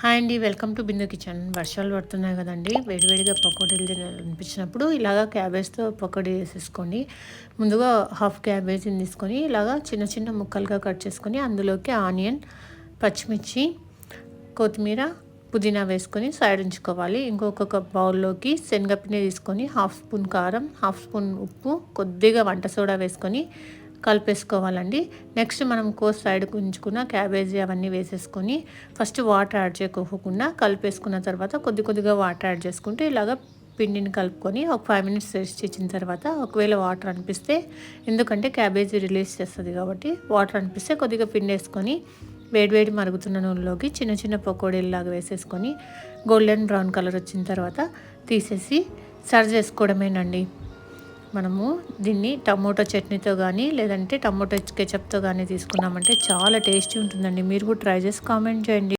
Hi అండి, welcome to Bindu kitchen. వర్షాలు పడుతున్నాయి కదండి, వేడివేడిగా పకోడీలు తినాలనిపించినప్పుడు ఇలాగా క్యాబేజ్తో పకోడీ వేసేసుకోండి. ముందుగా హాఫ్ క్యాబేజీని తీసుకొని ఇలాగా చిన్న చిన్న ముక్కలుగా కట్ చేసుకొని అందులోకి ఆనియన్, పచ్చిమిర్చి, కొత్తిమీర, పుదీనా వేసుకొని సైడ్ ఉంచుకోవాలి. ఇంకొక బౌల్లోకి శనగపిండి తీసుకొని హాఫ్ స్పూన్ కారం, హాఫ్ స్పూన్ ఉప్పు, కొద్దిగా వంట సోడా వేసుకొని కలిపేసుకోవాలండి. నెక్స్ట్ మనం సైడ్కి ఉంచుకున్న క్యాబేజీ అవన్నీ వేసేసుకొని ఫస్ట్ వాటర్ యాడ్ చేయకోకుండా కలిపేసుకున్న తర్వాత కొద్దిగా వాటర్ యాడ్ చేసుకుంటే ఇలాగ పిండిని కలుపుకొని ఒక 5 మినిట్స్ రెస్ట్ ఇచ్చిన తర్వాత ఒకవేళ వాటర్ అనిపిస్తే, ఎందుకంటే క్యాబేజీ రిలీజ్ చేస్తుంది కాబట్టి వాటర్ అనిపిస్తే కొద్దిగా పిండి వేసుకొని వేడివేడి మరుగుతున్న నూనెలోకి చిన్న చిన్న పకోడీలాగా వేసేసుకొని గోల్డెన్ బ్రౌన్ కలర్ వచ్చిన తర్వాత తీసేసి సర్వ్ చేసుకోవడమేనండి. మనము దీన్ని టమోటో చట్నీతో కానీ లేదంటే టమోటో కెచప్తో కానీ తీసుకున్నామంటే చాలా టేస్టీ ఉంటుందండి. మీరు కూడా ట్రై చేసి కామెంట్ చేయండి.